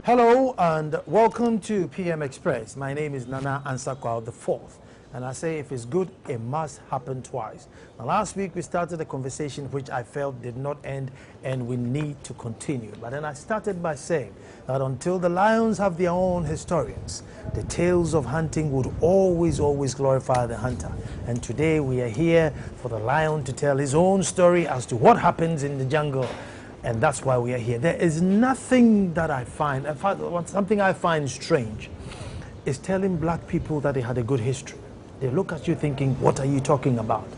Hello and welcome to PM Express. My name is Nana Ansakwa the Fourth, and I say if it's good, it must happen twice. Now, last week we started a conversation which I felt did not end, and we need to continue. But then I started by saying that until the lions have their own historians, the tales of hunting would always glorify the hunter. And today we are here for the lion to tell his own story as to what happens in the jungle. And that's why we are here. There is nothing that I find, in fact, something I find strange is telling black people that they had a good history. They look at you thinking, what are you talking about?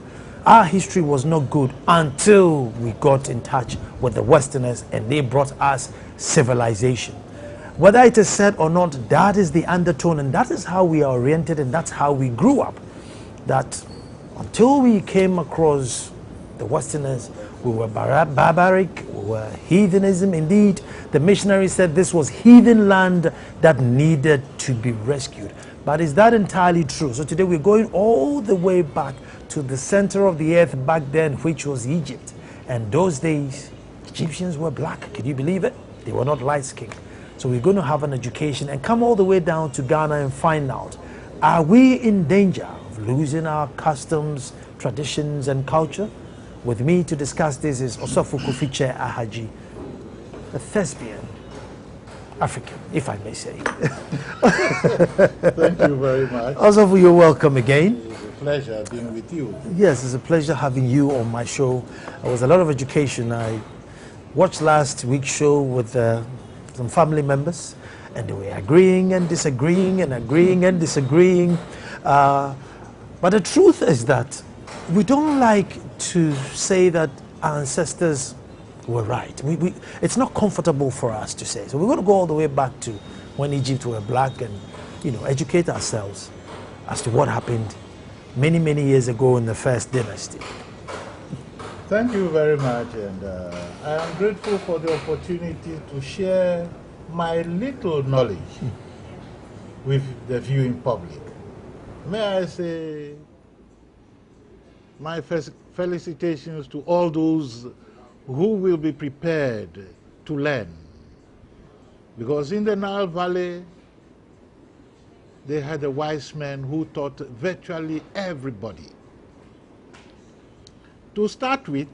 Our history was not good until we got in touch with the Westerners and they brought us civilization. Whether it is said or not, that is the undertone, and that is how we are oriented, and that's how we grew up. That until we came across the Westerners, we were barbaric, we were heathenism. Indeed, the missionaries said this was heathen land that needed to be rescued. But is that entirely true? So today we're going all the way back to the center of the earth back then, which was Egypt. And those days, Egyptians were black. Can you believe it? They were not light-skinned. So we're going to have an education and come all the way down to Ghana and find out, are we in danger of losing our customs, traditions, and culture? With me to discuss this is Osofo Kofiche Ahaji, a thespian, African, if I may say. Thank you very much. Osofo, you're welcome again. It's a pleasure being with you. Yes, it's a pleasure having you on my show. It was a lot of education. I watched last week's show with some family members, and they were agreeing and disagreeing and agreeing and disagreeing. But the truth is that we don't like to say that our ancestors were right. It's not comfortable for us to say. So we're going to go all the way back to when Egypt were black and, educate ourselves as to what happened many, many years ago in the first dynasty. Thank you very much, and I am grateful for the opportunity to share my little knowledge with the viewing public. May I say my felicitations to all those who will be prepared to learn. Because in the Nile Valley, they had a wise man who taught virtually everybody. To start with,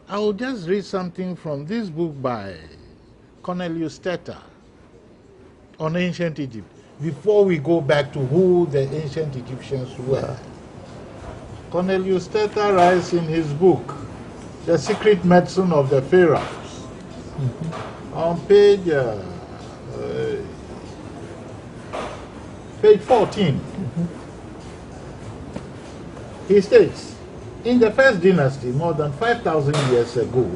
I will just read something from this book by Cornelius Teta on ancient Egypt, before we go back to who the ancient Egyptians were. Cornelius Teta writes in his book, The Secret Medicine of the Pharaohs, on page 14. He states, in the first dynasty, more than 5,000 years ago,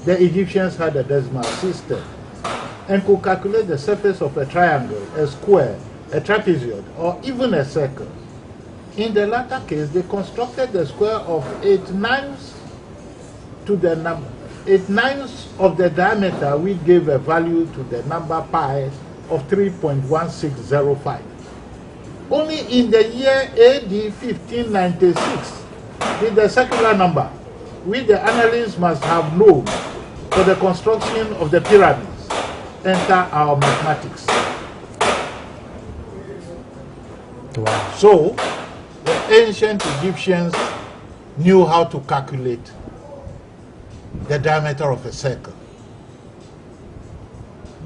the Egyptians had a decimal system and could calculate the surface of a triangle, a square, a trapezoid, or even a circle. In the latter case, they constructed the square of 8/9 to the number 8/9 of the diameter, which gave a value to the number pi of 3.1605. Only in the year AD 1596 did the circular number, which the analysts must have known for the construction of the pyramids, enter our mathematics. Wow. So, the ancient Egyptians knew how to calculate the diameter of a circle.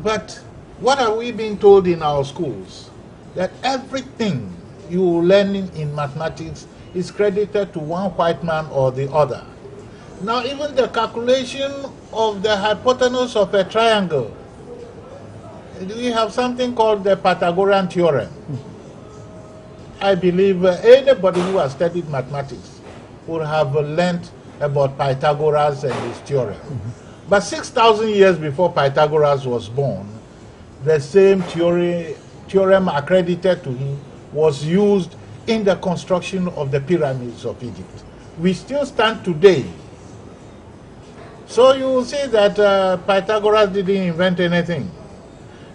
But what are we being told in our schools? That everything you learn in mathematics is credited to one white man or the other. Now, even the calculation of the hypotenuse of a triangle, we have something called the Pythagorean theorem. I believe anybody who has studied mathematics would have learned about Pythagoras and his theorem. But 6,000 years before Pythagoras was born, the same theorem accredited to him was used in the construction of the pyramids of Egypt. We still stand today. So you will see that Pythagoras didn't invent anything.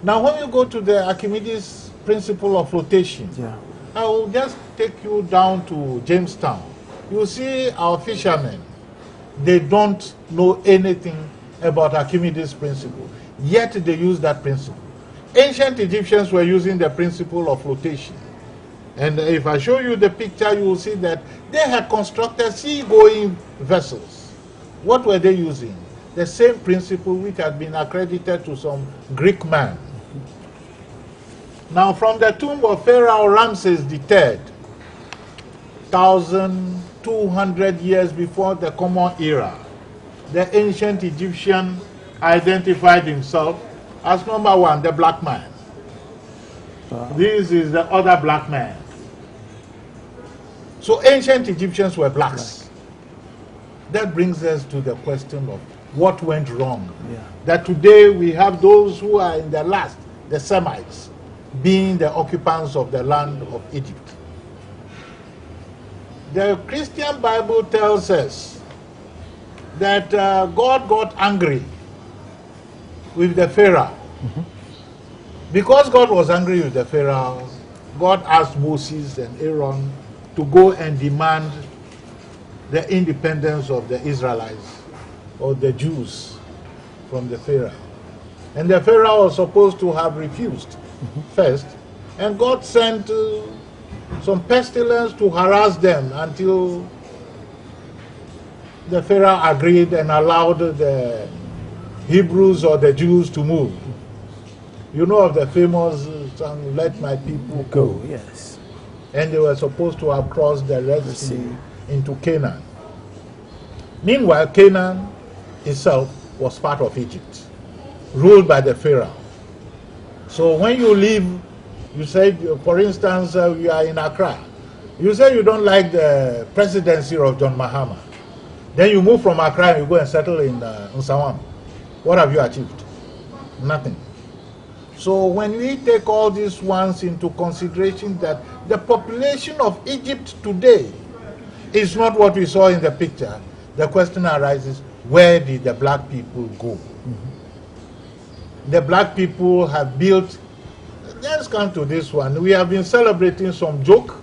Now when you go to the Archimedes principle of flotation, I will just take you down to Jamestown. You see our fishermen, they don't know anything about Archimedes' principle. Yet they use that principle. Ancient Egyptians were using the principle of flotation. And if I show you the picture, you will see that they had constructed sea-going vessels. What were they using? The same principle which had been accredited to some Greek man. Now, from the tomb of Pharaoh Ramses III, 1,200 years before the Common Era, the ancient Egyptian identified himself as number one, the black man. This is the other black man. So ancient Egyptians were blacks. That brings us to the question of what went wrong. That today we have those who are in the last, the Semites, being the occupants of the land of Egypt. The Christian Bible tells us that God got angry with the Pharaoh. Because God was angry with the Pharaoh, God asked Moses and Aaron to go and demand the independence of the Israelites or the Jews from the Pharaoh. And the Pharaoh was supposed to have refused first, and God sent some pestilence to harass them until the Pharaoh agreed and allowed the Hebrews or the Jews to move. You know of the famous song, "Let My People Go." Yes. And they were supposed to have crossed the Red Sea into Canaan. Meanwhile, Canaan itself was part of Egypt, ruled by the Pharaoh. So when you leave, you say, for instance, you are in Accra. You say you don't like the presidency of John Mahama. Then you move from Accra and you go and settle in Nsawam. What have you achieved? Nothing. So when we take all these ones into consideration, that the population of Egypt today is not what we saw in the picture, the question arises, where did the black people go? The black people have built, let's come to this one. We have been celebrating some joke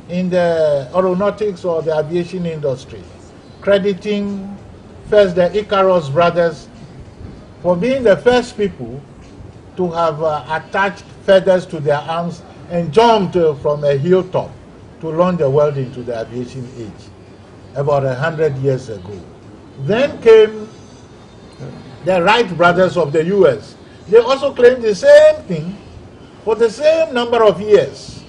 in the aeronautics or the aviation industry, crediting first the Icarus brothers for being the first people to have attached feathers to their arms and jumped from a hilltop to launch the world into the aviation age about 100 years ago. Then came the Wright brothers of the US. They also claimed the same thing for the same number of years.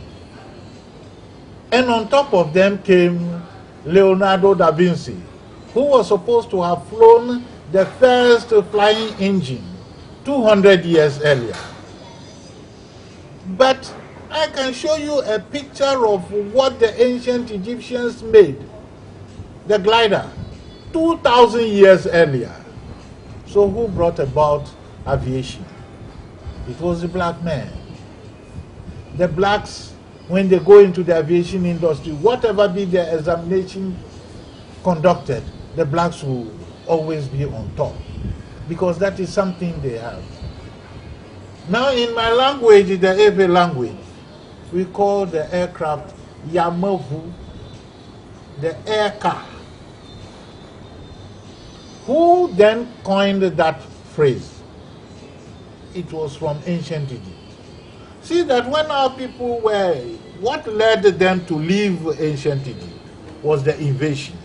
And on top of them came Leonardo da Vinci, who was supposed to have flown the first flying engine 200 years earlier. But I can show you a picture of what the ancient Egyptians made, the glider, 2,000 years earlier. So who brought about aviation? It was the black man. The blacks, when they go into the aviation industry, whatever be their examination conducted, the blacks will always be on top, because that is something they have. Now in my language, the Ewe language, we call the aircraft Yamavu, the air car. Who then coined that phrase? It was from ancient Egypt. See that when our people were, what led them to leave ancient Egypt was the invasion.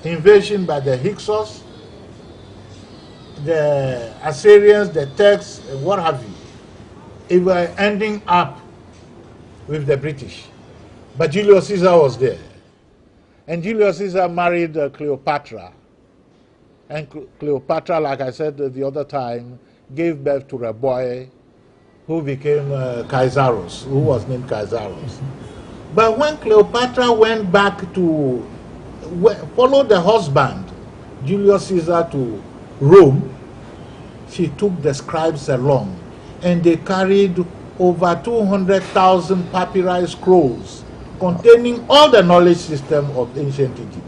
Invasion by the Hyksos, the Assyrians, the Turks, and what have you. It were ending up with the British. But Julius Caesar was there. And Julius Caesar married Cleopatra. And Cleopatra, like I said the other time, gave birth to a boy who became Caesarus, who was named Caesarus. But when Cleopatra went back to follow the husband, Julius Caesar, to Rome, she took the scribes along, and they carried over 200,000 papyri scrolls containing all the knowledge system of ancient Egypt.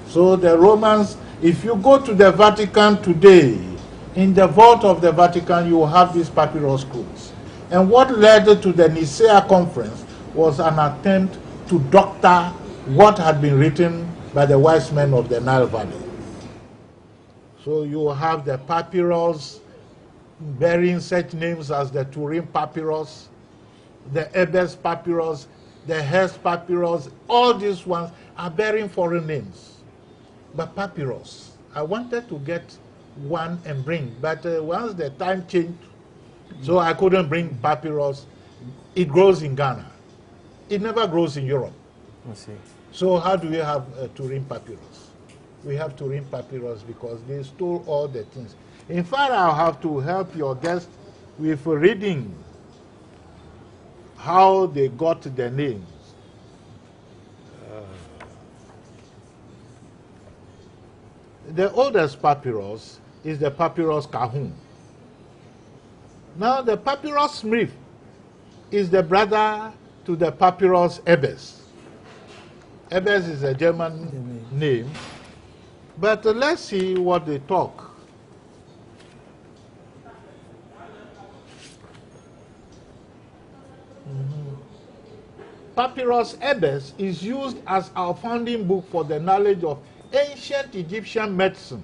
So the Romans, if you go to the Vatican today, in the vault of the Vatican, you will have these papyrus scrolls. And what led to the Nicaea conference was an attempt to doctor what had been written by the wise men of the Nile Valley. So you have the papyrus bearing such names as the Turin papyrus, the Ebers papyrus, the Hurst papyrus. All these ones are bearing foreign names. But papyrus, I wanted to get one and bring, but once the time changed, so I couldn't bring papyrus. It grows in Ghana. It never grows in Europe. I see. So how do we have Turin papyrus? We have Turin papyrus because they stole all the things. In fact, I'll have to help your guest with reading how they got the names. The oldest papyrus is the papyrus Kahun. Now, the papyrus Smith is the brother to the papyrus Ebers. Ebers is a German name. But let's see what they talk. Papyrus Ebers is used as our founding book for the knowledge of ancient Egyptian medicine.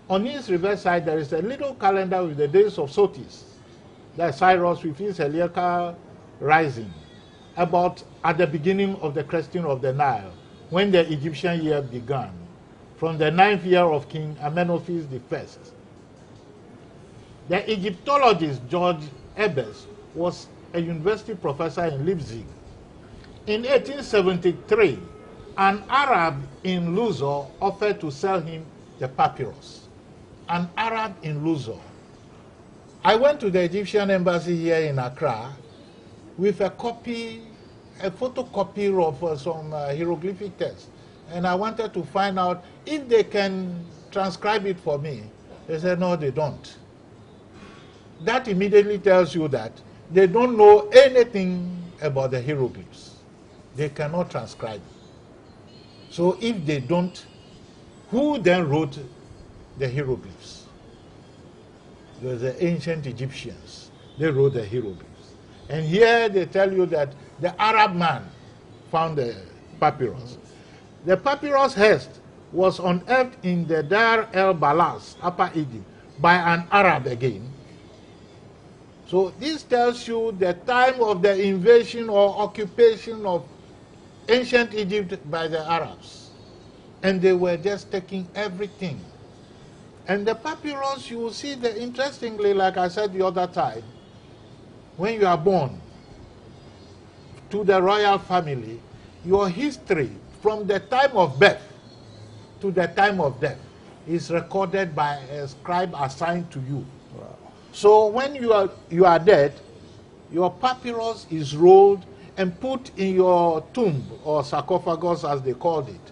On its reverse side, there is a little calendar with the days of Sotis, that's Cyrus with his heliacal rising, about at the beginning of the cresting of the Nile, when the Egyptian year began, from the 9th year of King Amenophis I. The Egyptologist George Ebers was a university professor in Leipzig. In 1873, an Arab in Luxor offered to sell him the papyrus. An Arab in Luxor. I went to the Egyptian embassy here in Accra with a copy, a photocopy of some hieroglyphic text, and I wanted to find out if they can transcribe it for me. They said, no, they don't. That immediately tells you that they don't know anything about the hieroglyphs. They cannot transcribe it. So if they don't, who then wrote the hieroglyphs? It was the ancient Egyptians. They wrote the hieroglyphs. And here they tell you that the Arab man found the papyrus. The papyrus Hurst was unearthed in the Dar el-Balas, Upper Egypt, by an Arab again. So this tells you the time of the invasion or occupation of ancient Egypt by the Arabs. And they were just taking everything. And the papyrus, you will see that interestingly, like I said the other time, when you are born to the royal family, your history from the time of birth to the time of death is recorded by a scribe assigned to you. Wow. So when you are dead, your papyrus is rolled and put in your tomb or sarcophagus as they called it.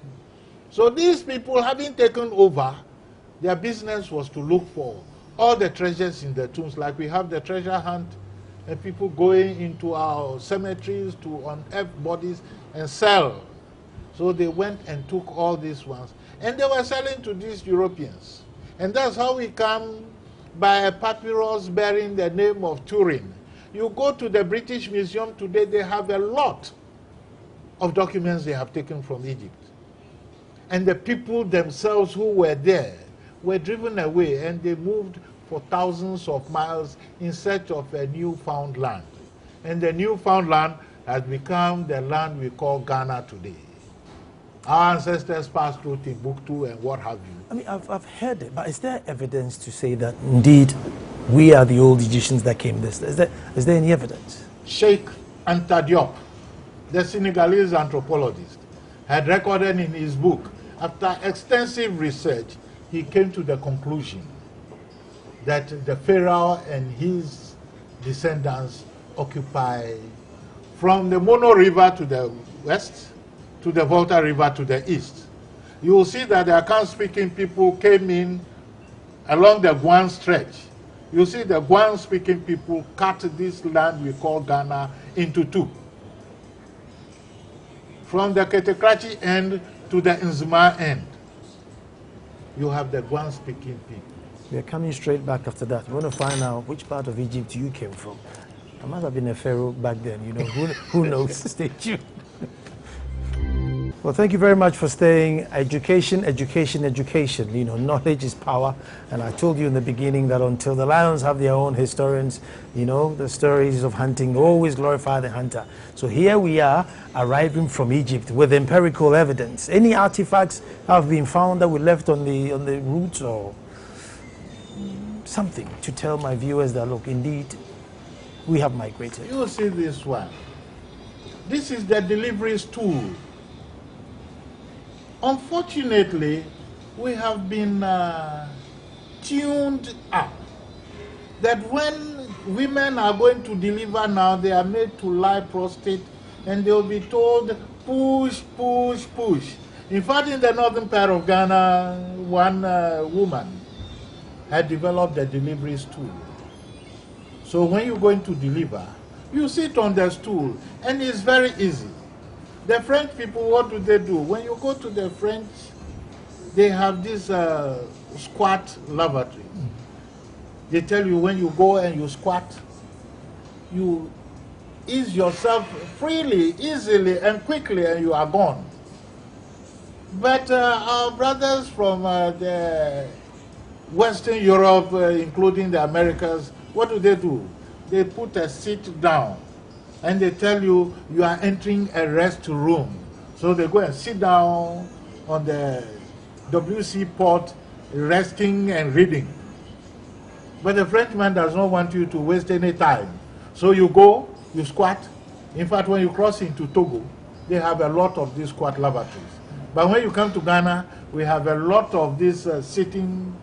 So these people, having taken over, their business was to look for all the treasures in the tombs, like we have the treasure hunt and people going into our cemeteries to unearth bodies and sell. So they went and took all these ones and they were selling to these Europeans. And that's how we come by a papyrus bearing the name of Turin. You go to the British Museum today, they have a lot of documents they have taken from Egypt. And the people themselves who were there were driven away and they moved for thousands of miles in search of a newfound land. And the newfound land has become the land we call Ghana today. Our ancestors passed through Timbuktu and what have you. I mean, I've heard it, but is there evidence to say that indeed we are the old Egyptians that came this? Is there any evidence? Sheikh Anta Diop, the Senegalese anthropologist, had recorded in his book, after extensive research, he came to the conclusion that the Pharaoh and his descendants occupy from the Mono River to the west to the Volta River to the east. You will see that the Akan-speaking people came in along the Guan stretch. You see the Guan-speaking people cut this land we call Ghana into two. From the Ketekrachi end to the Nzima end, you have the Guan-speaking people. We are coming straight back after that. We want to find out which part of Egypt you came from. I must have been a pharaoh back then, you know, who knows? Stay tuned. Well, thank you very much for staying. Education, education, education. You know, knowledge is power. And I told you in the beginning that until the lions have their own historians, you know, the stories of hunting always glorify the hunter. So here we are arriving from Egypt with empirical evidence. Any artifacts have been found that we left on the route or something to tell my viewers that, look, indeed, we have migrated. You see this one. This is the delivery stool. Unfortunately, we have been tuned up that when women are going to deliver now, they are made to lie prostrate and they'll be told, push, push, push. In fact, in the northern part of Ghana, one woman had developed a delivery stool. So when you're going to deliver, you sit on the stool and it's very easy. The French people, what do? When you go to the French, they have this squat lavatory. They tell you when you go and you squat, you ease yourself freely, easily, and quickly, and you are gone. But our brothers from the Western Europe, including the Americas, what do? They put a seat down. And they tell you, you are entering a rest room. So they go and sit down on the WC port, resting and reading. But the Frenchman does not want you to waste any time. So you go, you squat. In fact, when you cross into Togo, they have a lot of these squat lavatories. But when you come to Ghana, we have a lot of these sitting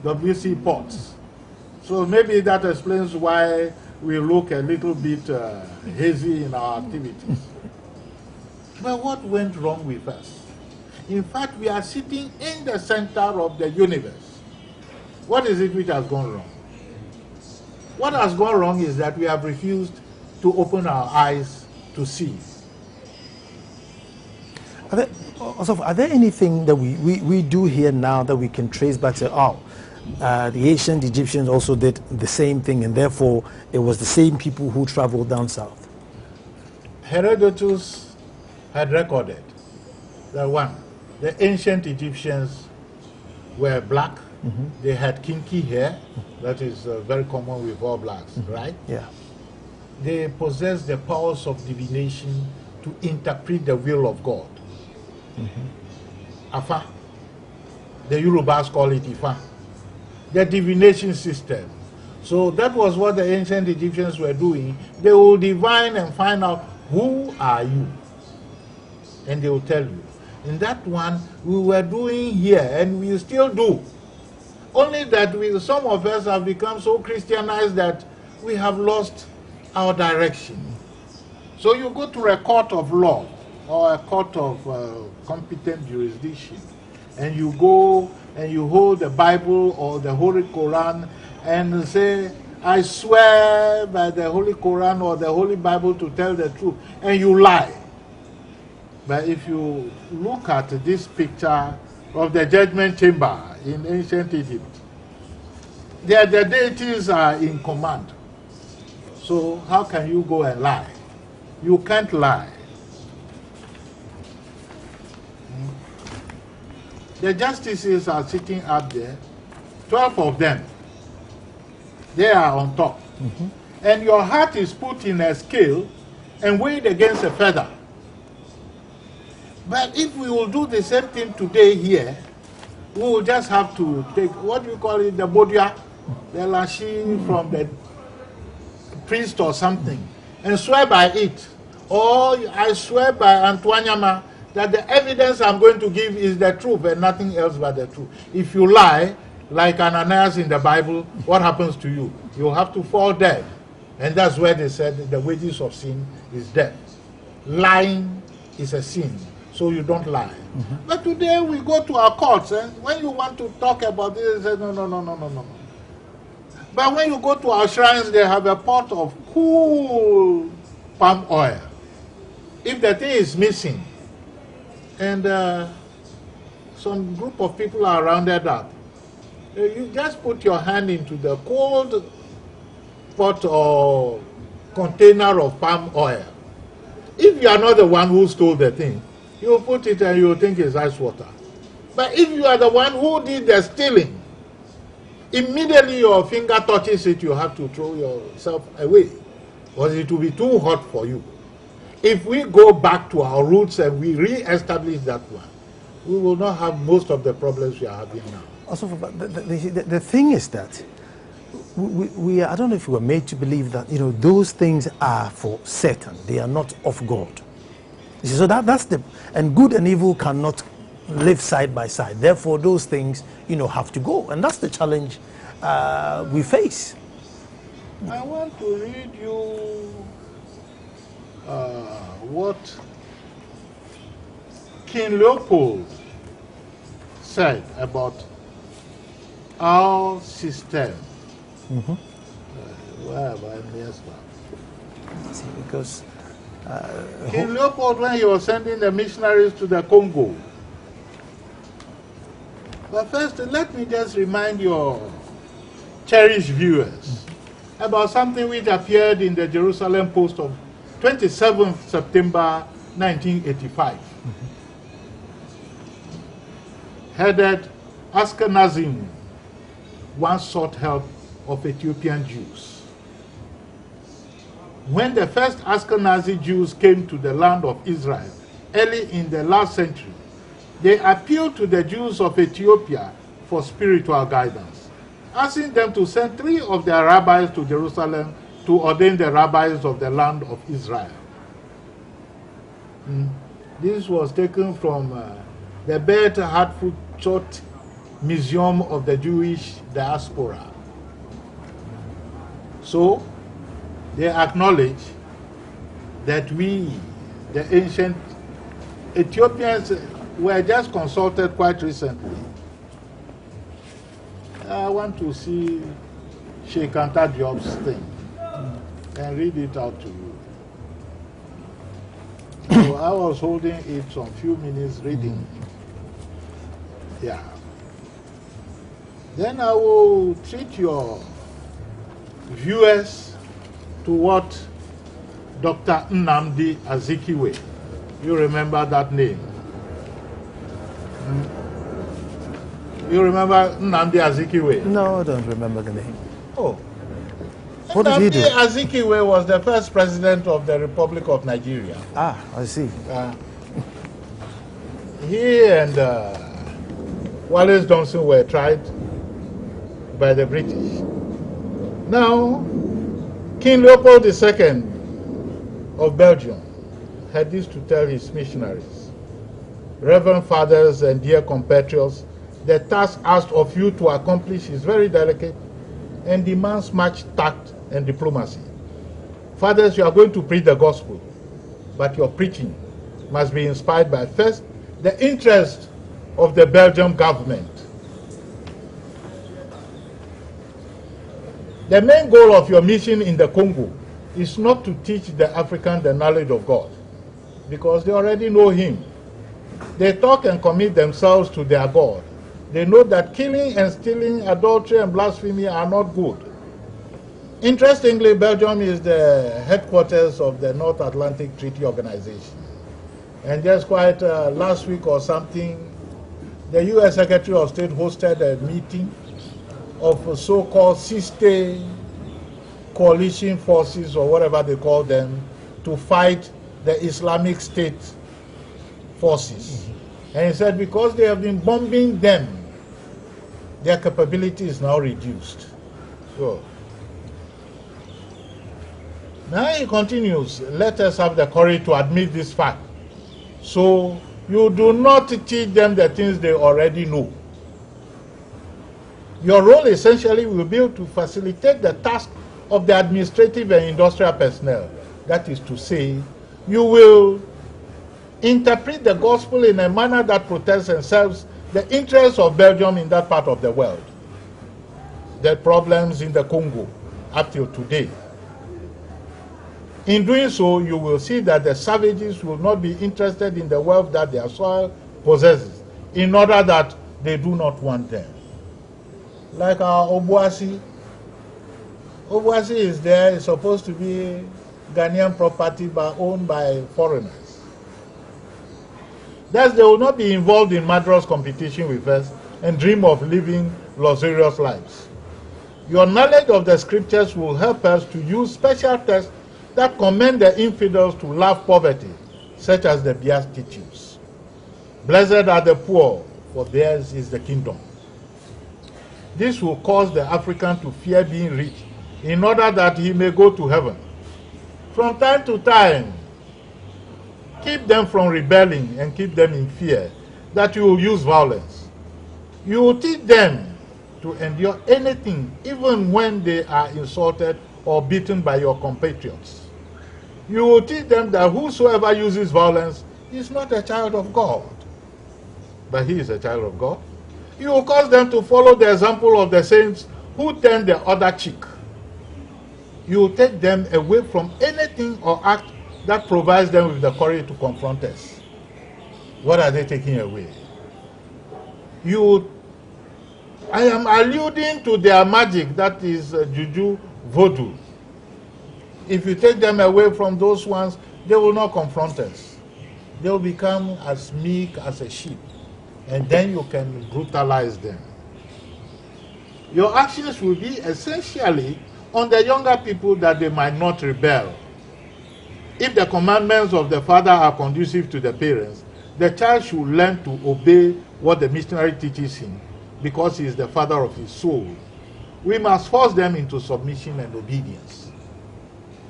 WC ports. So maybe that explains why we look a little bit hazy in our activities. But what went wrong with us? In fact, we are sitting in the center of the universe. What is it which has gone wrong? What has gone wrong is that we have refused to open our eyes to see. Are there anything that we do here now that we can trace back to, the ancient Egyptians also did the same thing, and therefore it was the same people who traveled down south? Herodotus had recorded that one, the ancient Egyptians were black. They had kinky hair. That is very common with all blacks, right? Yeah. They possessed the powers of divination to interpret the will of God. Afa. The Yorubas call it Ifa. The divination system. So that was what the ancient Egyptians were doing. They will divine and find out, who are you? And they will tell you. In that one, we were doing here, and we still do. Only that some of us have become so Christianized that we have lost our direction. So you go to a court of law or a court of competent jurisdiction, and you go and you hold the Bible or the Holy Quran and say, I swear by the Holy Quran or the Holy Bible to tell the truth, and you lie. But if you look at this picture of the judgment chamber in ancient Egypt, the deities are in command. So how can you go and lie? You can't lie. The justices are sitting up there, 12 of them. They are on top. And your heart is put in a scale and weighed against a feather. But if we will do the same thing today here, we will just have to take, what do you call it, the bodia, the lashi from the priest or something, and swear by it. Or I swear by Antoignama that the evidence I'm going to give is the truth and nothing else but the truth. If you lie, like Ananias in the Bible, what happens to you? You have to fall dead. And that's where they said the wages of sin is death. Lying is a sin, so you don't lie. But today we go to our courts, and when you want to talk about this, they say, no. But when you go to our shrines, they have a pot of cool palm oil. If the thing is missing, and some group of people are rounded up, you just put your hand into the cold pot or container of palm oil. If you are not the one who stole the thing, You put it and you think it's ice water. But if you are the one who did the stealing, immediately your finger touches it, you have to throw yourself away, or it will be too hot for you. If we go back to our roots and we re-establish that one, we will not have most of the problems we are having now. Also, the thing is that I don't know if we were made to believe that, you know, those things are for Satan. They are not of God. You see, so that's and good and evil cannot live side by side. Therefore, those things, you know, have to go. And that's the challenge we face. I want to read you what King Leopold said about our system. Where have I missed that? See, because King Leopold, when he was sending the missionaries to the Congo. But first, let me just remind your cherished viewers about something which appeared in the Jerusalem Post of 27th September 1985. Headed, Ashkenazim once sought help of Ethiopian Jews. When the first Ashkenazi Jews came to the land of Israel early in the last century, they appealed to the Jews of Ethiopia for spiritual guidance, asking them to send 3 of their rabbis to Jerusalem to ordain the rabbis of the land of Israel. This was taken from the Beit Hatfutzot Museum of the Jewish Diaspora. So, they acknowledge that we, the ancient Ethiopians, were just consulted quite recently. I want to see Sheikh Anta Diop's thing and read it out to you. So I was holding it some few minutes reading. Yeah. Then I will treat your viewers to what Dr. Nnamdi Azikiwe. You remember that name? You remember Nnamdi Azikiwe? No, I don't remember the name. Oh. What did he do? Nnamdi Azikiwe was the first president of the Republic of Nigeria. Ah, I see. He and Wallace Johnson were tried by the British. Now, King Leopold II of Belgium had this to tell his missionaries: Reverend fathers and dear compatriots, the task asked of you to accomplish is very delicate and demands much tact and diplomacy. Fathers, you are going to preach the gospel, but your preaching must be inspired by, first, the interest of the Belgian government. The main goal of your mission in the Congo is not to teach the African the knowledge of God, because they already know him. They talk and commit themselves to their God. They know that killing and stealing, adultery and blasphemy are not good. Interestingly, Belgium is the headquarters of the North Atlantic Treaty Organization. And just quite last week or something, the U.S. Secretary of State hosted a meeting of so-called sister coalition forces, or whatever they call them, to fight the Islamic State forces. And he said because they have been bombing them, their capability is now reduced. So, now he continues, let us have the courage to admit this fact. So you do not teach them the things they already know. Your role essentially will be to facilitate the task of the administrative and industrial personnel. That is to say, you will interpret the gospel in a manner that protects and serves the interests of Belgium in that part of the world. The problems in the Congo up till today. In doing so, you will see that the savages will not be interested in the wealth that their soil possesses, in order that they do not want them. Like our Obuasi. Obuasi is there, it's supposed to be Ghanaian property but owned by foreigners. Thus, they will not be involved in murderous competition with us and dream of living luxurious lives. Your knowledge of the scriptures will help us to use special tests that commend the infidels to love poverty, such as the Beatitudes. Blessed are the poor, for theirs is the kingdom. This will cause the African to fear being rich in order that he may go to heaven. From time to time, keep them from rebelling and keep them in fear that you will use violence. You will teach them to endure anything, even when they are insulted or beaten by your compatriots. You will teach them that whosoever uses violence is not a child of God, but he is a child of God. You will cause them to follow the example of the saints who turn the other cheek. You will take them away from anything or act that provides them with the courage to confront us. What are they taking away? I am alluding to their magic, that is juju, voodoo. If you take them away from those ones, they will not confront us. They will become as meek as a sheep, and then you can brutalize them. Your actions will be essentially on the younger people that they might not rebel. If the commandments of the father are conducive to the parents, the child should learn to obey what the missionary teaches him, because he is the father of his soul. We must force them into submission and obedience.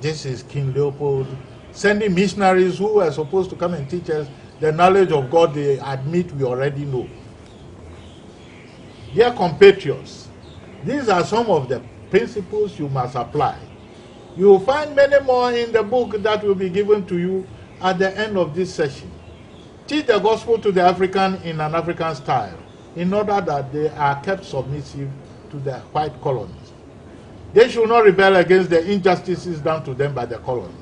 This is King Leopold sending missionaries who are supposed to come and teach us the knowledge of God they admit we already know. Dear compatriots, these are some of the principles you must apply. You will find many more in the book that will be given to you at the end of this session. Teach the gospel to the African in an African style, in order that they are kept submissive to the white colonies. They should not rebel against the injustices done to them by the colonies.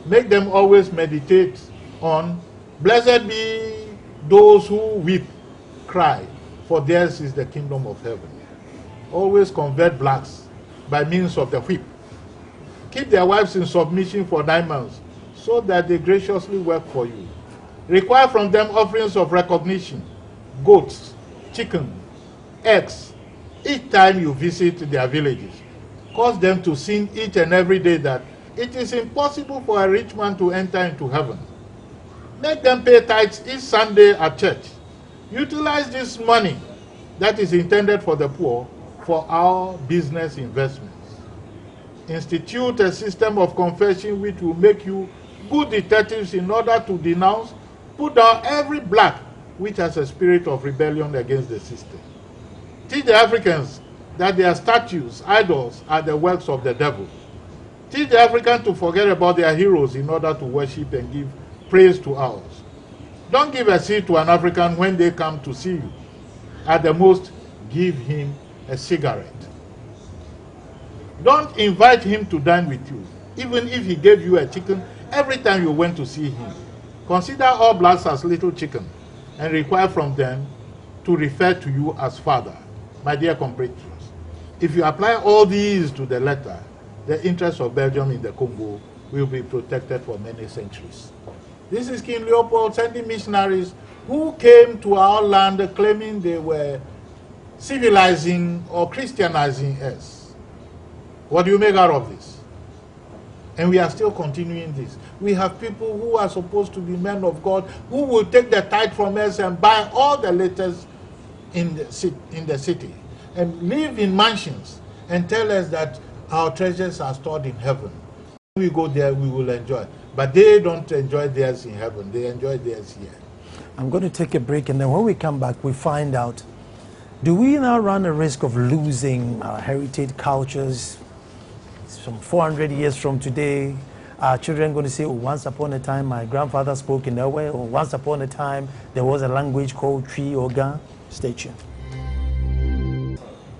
Make them always meditate on, blessed be those who weep, cry, for theirs is the kingdom of heaven. Always convert blacks by means of the whip. Keep their wives in submission for 9 months, so that they graciously work for you. Require from them offerings of recognition, goats, chicken, eggs, each time you visit their villages. Cause them to sing each and every day that it is impossible for a rich man to enter into heaven. Make them pay tithes each Sunday at church. Utilize this money that is intended for the poor for our business investments. Institute a system of confession which will make you good detectives in order to denounce, put down every black which has a spirit of rebellion against the system. Teach the Africans that their statues, idols, are the works of the devil. Teach the Africans to forget about their heroes in order to worship and give praise to ours. Don't give a seat to an African when they come to see you. At the most, give him a cigarette. Don't invite him to dine with you, even if he gave you a chicken every time you went to see him. Consider all blacks as little chicken and require from them to refer to you as father. My dear compatriots, if you apply all these to the letter, the interests of Belgium in the Congo will be protected for many centuries. This is King Leopold sending missionaries who came to our land claiming they were civilizing or Christianizing us. What do you make out of this? And we are still continuing this. We have people who are supposed to be men of God who will take the tithe from us and buy all the letters in the city and live in mansions and tell us that our treasures are stored in heaven. When we go there, we will enjoy. But they don't enjoy theirs in heaven. They enjoy theirs here. I'm going to take a break, and then when we come back, we find out, do we now run a risk of losing our heritage cultures? Some 400 years from today, our children are going to say, oh, once upon a time my grandfather spoke in Ewe, or once upon a time there was a language called Twi or Ga. Stay tuned.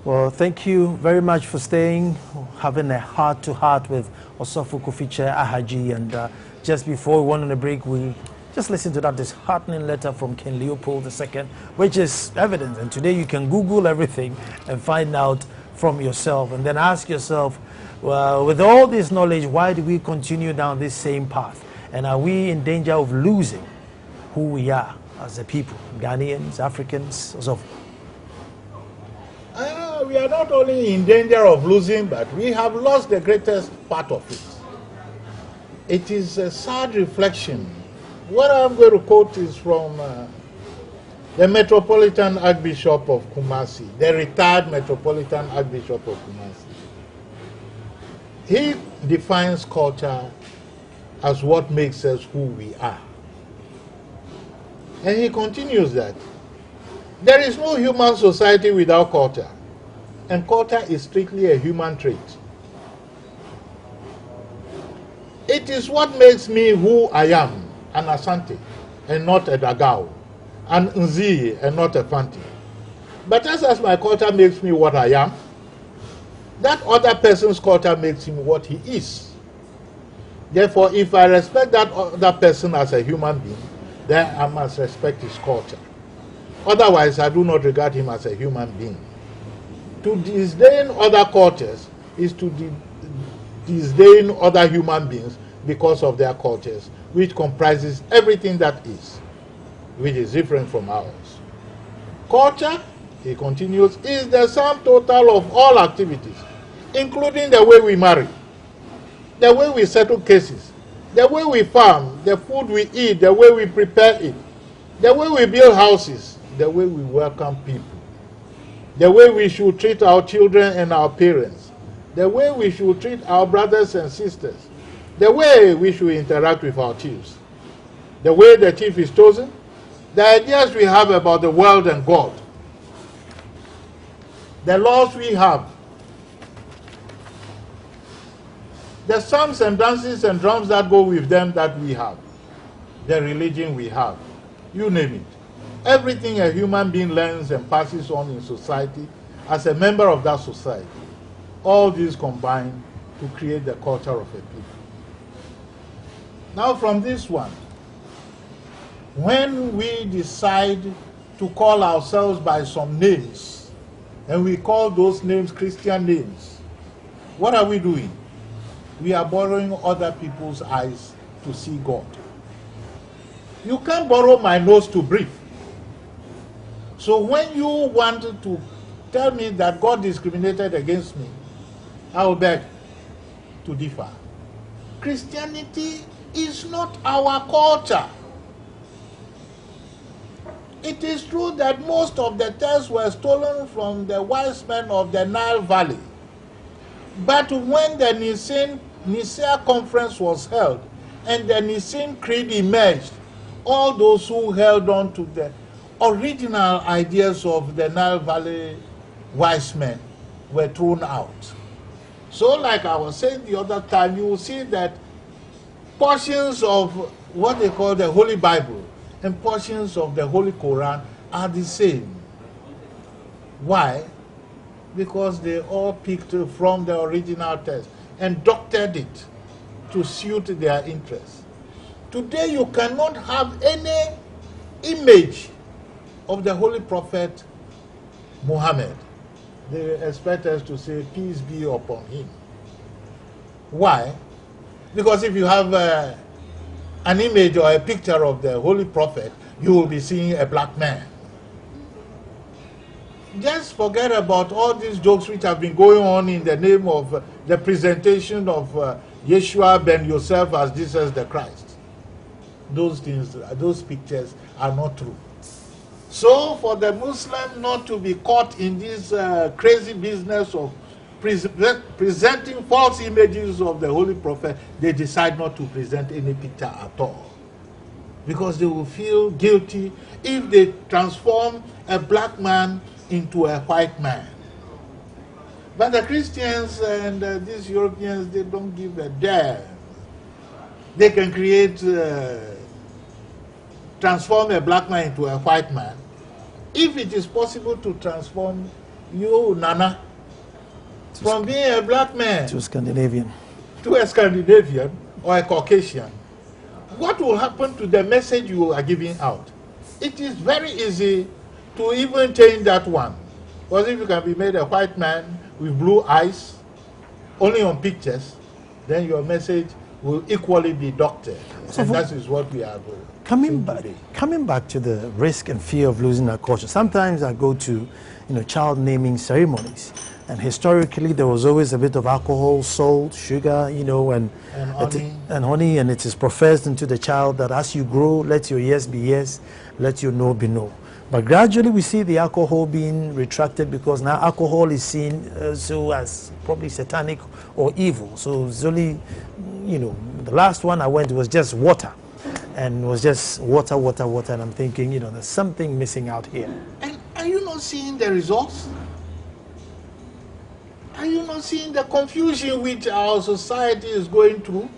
Well, thank you very much for staying, having a heart-to-heart with Osofo Kofiche Ahaji. And just before we went on a break, we just listened to that disheartening letter from King Leopold II, which is evidence. And today you can Google everything and find out from yourself. And then ask yourself, well, with all this knowledge, why do we continue down this same path? And are we in danger of losing who we are as a people, Ghanaians, Africans, so forth? We are not only in danger of losing, but we have lost the greatest part of it. It is a sad reflection. What I'm going to quote is from the Metropolitan Archbishop of Kumasi, the retired Metropolitan Archbishop of Kumasi. He defines culture as what makes us who we are. And he continues that there is no human society without culture, and culture is strictly a human trait. It is what makes me who I am, an Asante and not a Dagao, an Nzi and not a Fanti. But just as my culture makes me what I am, that other person's culture makes him what he is. Therefore, if I respect that other person as a human being, then I must respect his culture. Otherwise, I do not regard him as a human being. To disdain other cultures is to disdain other human beings because of their cultures, which comprises everything that is, which is different from ours. Culture, he continues, is the sum total of all activities, including the way we marry, the way we settle cases, the way we farm, the food we eat, the way we prepare it, the way we build houses, the way we welcome people, the way we should treat our children and our parents, the way we should treat our brothers and sisters, the way we should interact with our chiefs, the way the chief is chosen, the ideas we have about the world and God, the laws we have, the songs and dances and drums that go with them that we have, the religion we have, you name it. Everything a human being learns and passes on in society as a member of that society, all these combine to create the culture of a people. Now from this one, when we decide to call ourselves by some names, and we call those names Christian names, what are we doing? We are borrowing other people's eyes to see God. You can't borrow my nose to breathe. So when you want to tell me that God discriminated against me, I will beg to differ. Christianity is not our culture. It is true that most of the texts were stolen from the wise men of the Nile Valley. But when the Nicaea conference was held and the Nicene Creed emerged, all those who held on to the original ideas of the Nile Valley wise men were thrown out. So like I was saying the other time, you will see that portions of what they call the Holy Bible and portions of the Holy Quran are the same. Why? Because they all picked from the original text and doctored it to suit their interests. Today you cannot have any image of the Holy Prophet Muhammad. They expect us to say, peace be upon him. Why? Because if you have an image or a picture of the Holy Prophet, you will be seeing a black man. Just forget about all these jokes which have been going on in the name of the presentation of Yeshua ben Yosef as Jesus the Christ. Those things, those pictures are not true. So for the Muslim not to be caught in this crazy business of presenting false images of the Holy Prophet, they decide not to present any picture at all. Because they will feel guilty if they transform a black man into a white man. But the Christians and these Europeans, they don't give a damn. They can transform a black man into a white man. If it is possible to transform you, Nana, from being a black man to a Scandinavian or a Caucasian, what will happen to the message you are giving out? It is very easy to even change that one. Because if you can be made a white man with blue eyes, only on pictures, then your message will equally be doctored. So and that is what we are doing. Coming back to the risk and fear of losing our culture, sometimes I go to, child naming ceremonies, and historically there was always a bit of alcohol, salt, sugar, and honey, and it is professed into the child that as you grow, let your yes be yes, let your no be no. But gradually we see the alcohol being retracted because now alcohol is seen as probably satanic or evil. So it's only, the last one I went was just water. And it was just water, and I'm thinking, there's something missing out here. And are you not seeing the results? Are you not seeing the confusion which our society is going through?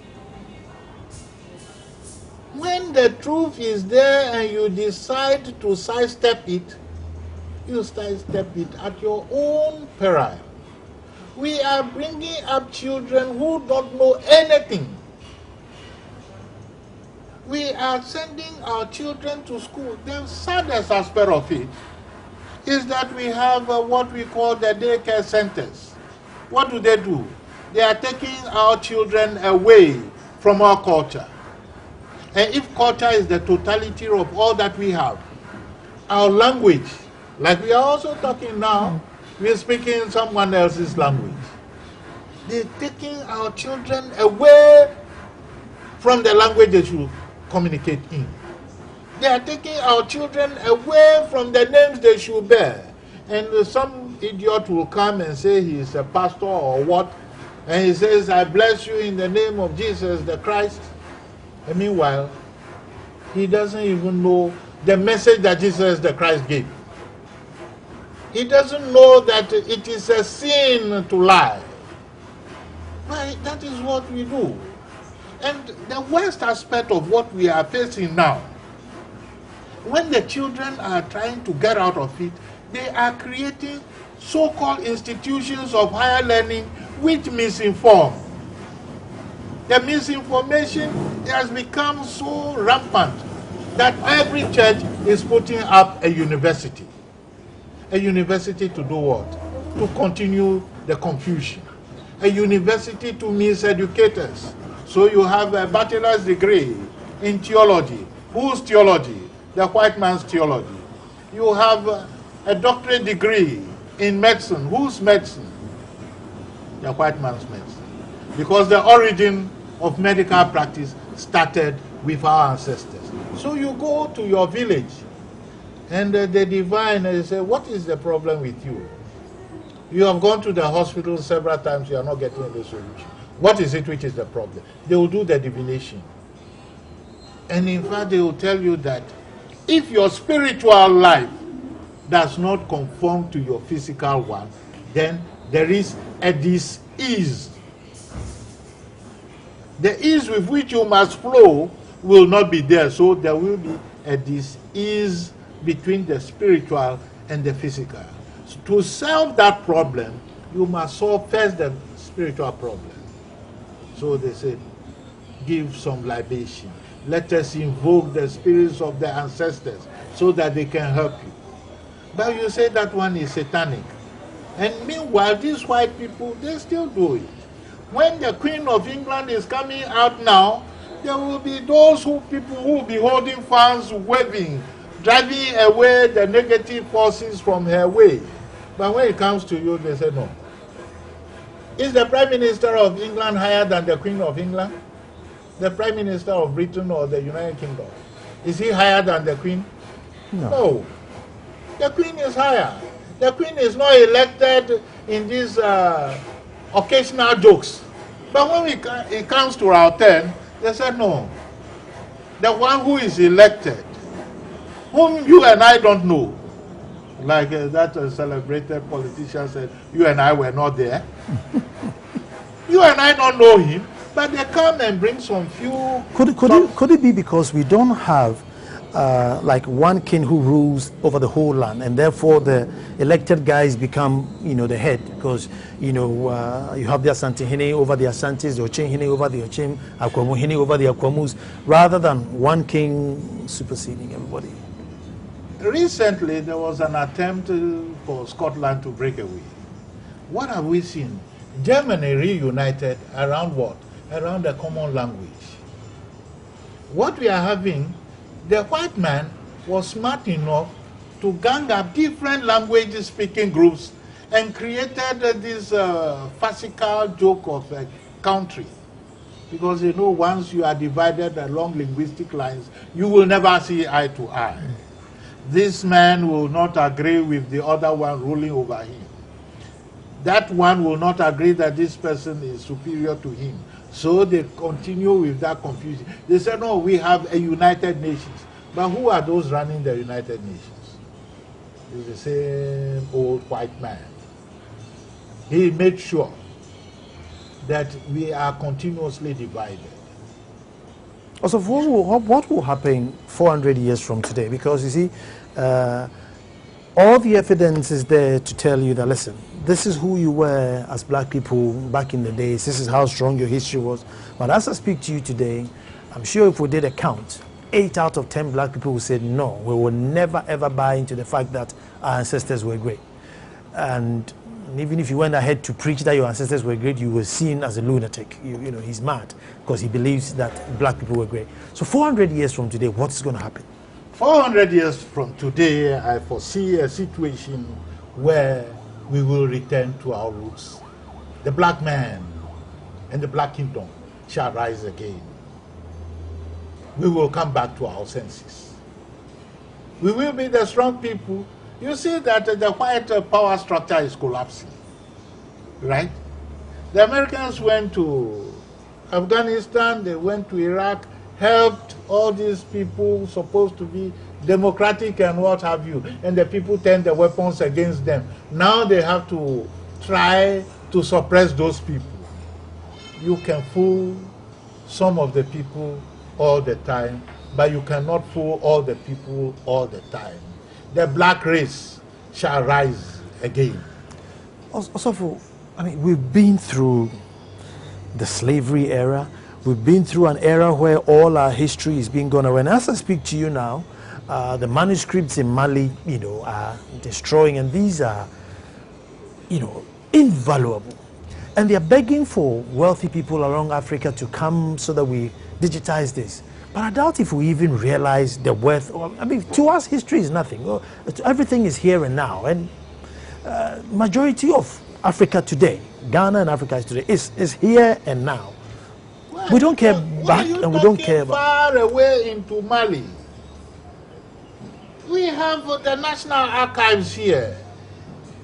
When the truth is there and you decide to sidestep it, you sidestep it at your own peril. We are bringing up children who don't know anything. We are sending our children to school. The saddest aspect of it is that we have what we call the daycare centers. What do? They are taking our children away from our culture. And if culture is the totality of all that we have, our language, like we are also talking now, we are speaking someone else's language. They're taking our children away from the language they should communicate in. They are taking our children away from the names they should bear. And some idiot will come and say he is a pastor or what, and he says, I bless you in the name of Jesus the Christ. And meanwhile, he doesn't even know the message that Jesus the Christ gave. He doesn't know that it is a sin to lie. But that is what we do. And the worst aspect of what we are facing now, when the children are trying to get out of it, they are creating so-called institutions of higher learning which misinform. The misinformation has become so rampant that every church is putting up a university. A university to do what? To continue the confusion. A university to miseducators. So you have a bachelor's degree in theology. Whose theology? The white man's theology. You have a doctorate degree in medicine. Whose medicine? The white man's medicine. Because the origin of medical practice started with our ancestors. So you go to your village and the divine and say, what is the problem with you? You have gone to the hospital several times, you are not getting any solution. What is it which is the problem? They will do the divination. And in fact, they will tell you that if your spiritual life does not conform to your physical one, then there is a dis-ease. The ease with which you must flow will not be there, so there will be a dis-ease between the spiritual and the physical. So to solve that problem, you must solve first the spiritual problem. So they said, give some libation. Let us invoke the spirits of the ancestors so that they can help you. But you say that one is satanic. And meanwhile, these white people, they still do it. When the Queen of England is coming out now, there will be those people who will be holding fans, waving, driving away the negative forces from her way. But when it comes to you, they say no. Is the Prime Minister of England higher than the Queen of England? The Prime Minister of Britain or the United Kingdom? Is he higher than the Queen? No. The Queen is higher. The Queen is not elected in these occasional jokes. But when it comes to our turn, they said no. The one who is elected, whom you and I don't know, like that celebrated politician said, you and I were not there. You and I don't know him, but they come and bring some few... Could it be because we don't have like one king who rules over the whole land, and therefore the elected guys become, the head, because, you have the Asante Hene over the Asantes, the Ochin Hene over the Ochin, Akwamu Hene over the Akwamus, rather than one king superseding everybody? Recently, there was an attempt for Scotland to break away. What have we seen? Germany reunited around what? around a common language. What we are having, the white man was smart enough to gang up different language-speaking groups and created this farcical joke of a country. Because you know, once you are divided along linguistic lines, you will never see eye to eye. This man will not agree with the other one ruling over him. That one will not agree that this person is superior to him. So they continue with that confusion. They say, no, we have a United Nations. But who are those running the United Nations? It's the same old white man. He made sure that we are continuously divided. Also, what will happen 400 years from today? Because you see, all the evidence is there to tell you that, listen, this is who you were as black people back in the days. This is how strong your history was. But as I speak to you today, I'm sure if we did a count, 8 out of 10 black people will say, no, we will never ever buy into the fact that our ancestors were great. And even if you went ahead to preach that your ancestors were great, you were seen as a lunatic. You know, he's mad because he believes that black people were great. So 400 years from today, what is going to happen? 400 years from today, I foresee a situation where we will return to our roots. The black man and the black kingdom shall rise again. We will come back to our senses. We will be the strong people. You see that the white power structure is collapsing, right? The Americans went to Afghanistan, they went to Iraq, helped all these people supposed to be democratic and what have you, and the people turned the weapons against them. Now they have to try to suppress those people. You can fool some of the people all the time, but you cannot fool all the people all the time. The black race shall rise again. Also, I mean, we've been through the slavery era. We've been through an era where all our history is being gone away. And as I speak to you now, the manuscripts in Mali, you know, are destroying, and these are, you know, invaluable. And they are begging for wealthy people around Africa to come so that we digitize this. But I doubt if we even realize the worth. I mean, to us, history is nothing. Everything is here and now. And majority of Africa today, Ghana and Africa today, is here and now. We don't care back and we don't care about. Far away into Mali. We have the National Archives here.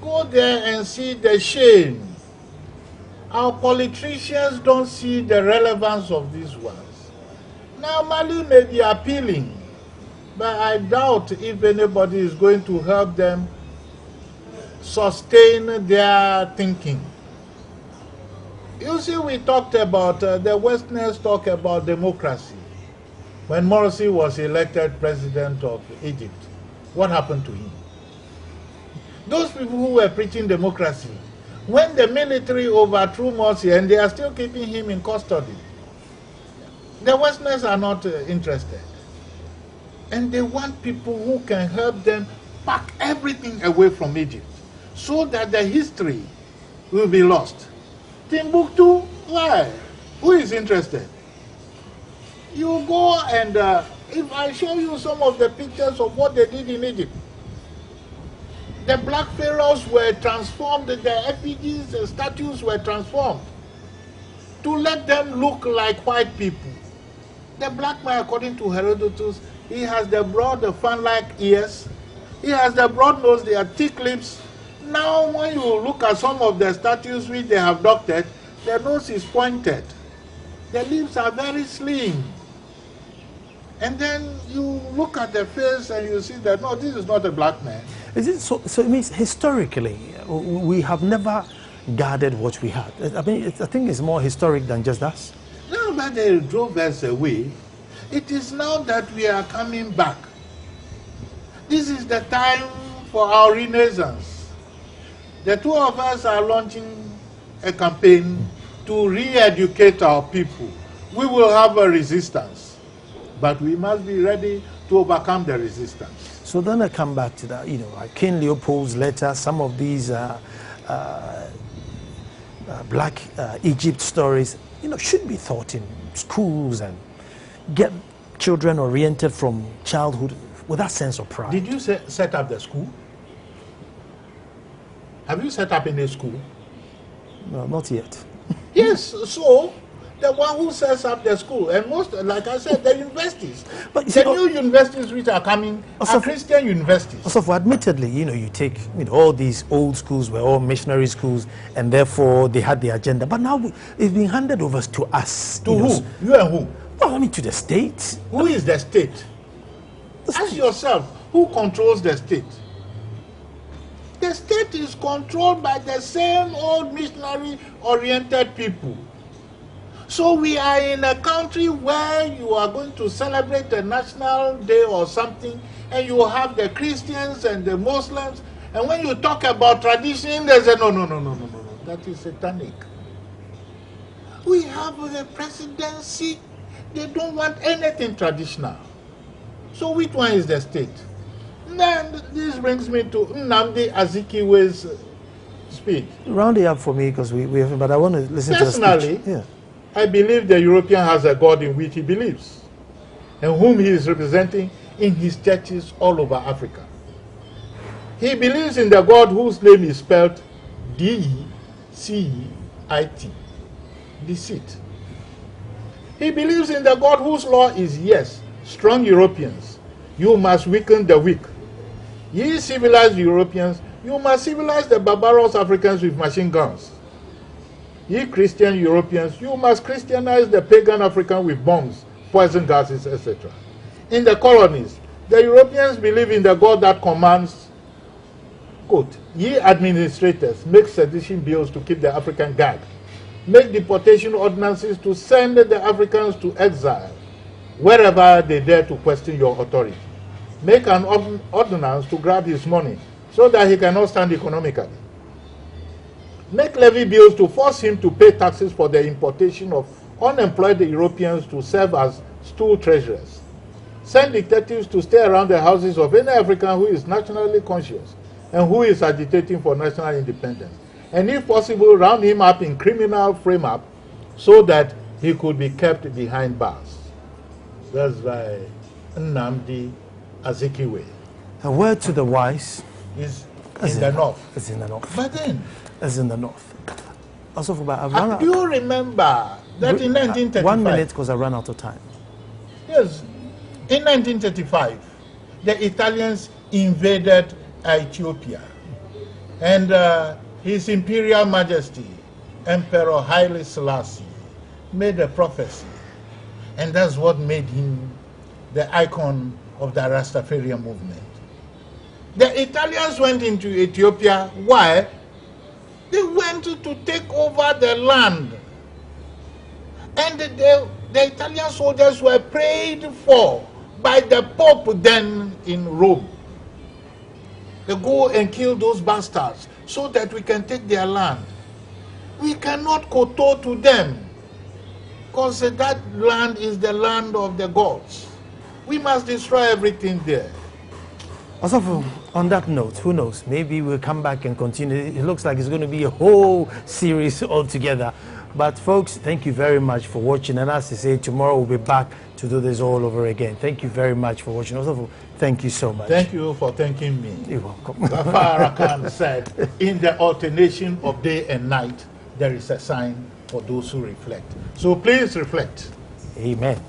Go there and see the shame. Our politicians don't see the relevance of these ones. Now Mali may be appealing, but I doubt if anybody is going to help them sustain their thinking. You see, we talked about, the Westerners talk about democracy. When Morsi was elected president of Egypt, what happened to him? Those people who were preaching democracy, when the military overthrew Morsi and they are still keeping him in custody, the Westerners are not interested. And they want people who can help them pack everything away from Egypt so that the history will be lost. Timbuktu, why? Who is interested? You go and if I show you some of the pictures of what they did in Egypt, the black pharaohs were transformed, the effigies, the statues were transformed to let them look like white people. The black man, according to Herodotus, he has the broad, the fan-like ears, he has the broad nose, they are thick lips. Now, when you look at some of the statues which they have doctored, the nose is pointed. The lips are very slim. And then you look at the face and you see that, no, this is not a black man. Is it so it means historically, we have never guarded what we had. I mean, I think it's more historic than just us. Now that they drove us away, it is now that we are coming back. This is the time for our renaissance. The two of us are launching a campaign to re-educate our people. We will have a resistance, but we must be ready to overcome the resistance. So then I come back to that, you know, King Leopold's letter, some of these black Egypt stories, should be taught in schools and get children oriented from childhood with that sense of pride. Did you set up the school? Have you set up any school? No, not yet. Yes, so the one who sets up the school, and most, like I said, the universities. But the new universities which are coming are Christian universities. So, admittedly, you take all these old schools were all missionary schools, and therefore they had the agenda. But now it's being handed over to us. To who? You and who? Well, I mean, to the state. Who is the state? Ask yourself, who controls the state? The state is controlled by the same old missionary-oriented people. So we are in a country where you are going to celebrate a national day or something, and you have the Christians and the Muslims, and when you talk about tradition, they say, no, that is satanic. We have the presidency, they don't want anything traditional. So which one is the state? Then this brings me to Nnamdi Azikiwe's speech. Round it up for me, because we have, but I want to listen to the speech. Personally, yeah. I believe the European has a God in which he believes, and whom he is representing in his churches all over Africa. He believes in the God whose name is spelled D-E-C-I-T, deceit. He believes in the God whose law is yes, strong Europeans, you must weaken the weak. Ye civilized Europeans, you must civilize the barbarous Africans with machine guns. Ye Christian Europeans, you must Christianize the pagan African with bombs, poison gases, etc. In the colonies, the Europeans believe in the God that commands, quote, ye administrators, make sedition bills to keep the African gagged. Make deportation ordinances to send the Africans to exile wherever they dare to question your authority. Make an ordinance to grab his money so that he cannot stand economically. Make levy bills to force him to pay taxes for the importation of unemployed Europeans to serve as stool treasurers. Send detectives to stay around the houses of any African who is nationally conscious and who is agitating for national independence. And if possible, round him up in criminal frame-up so that he could be kept behind bars. That's by Nnamdi Azikiwe. A word to the wise is in the north. It's in the north. But then, it's in the north. Also, do you remember that in 1935? 1 minute, because I ran out of time. Yes, in 1935, the Italians invaded Ethiopia, and His Imperial Majesty, Emperor Haile Selassie, made a prophecy, and that's what made him the icon of the Rastafarian movement. The Italians went into Ethiopia. Why? They went to take over the land. And the Italian soldiers were prayed for by the Pope then in Rome. They go and kill those bastards so that we can take their land. We cannot kowtow to them because that land is the land of the gods. We must destroy everything there. Also, on that note, who knows? Maybe we'll come back and continue. It looks like it's going to be a whole series altogether. But folks, thank you very much for watching. And as I say, tomorrow we'll be back to do this all over again. Thank you very much for watching. Also, thank you so much. Thank you for thanking me. You're welcome. Farrakhan said, in the alternation of day and night, there is a sign for those who reflect. So please reflect. Amen.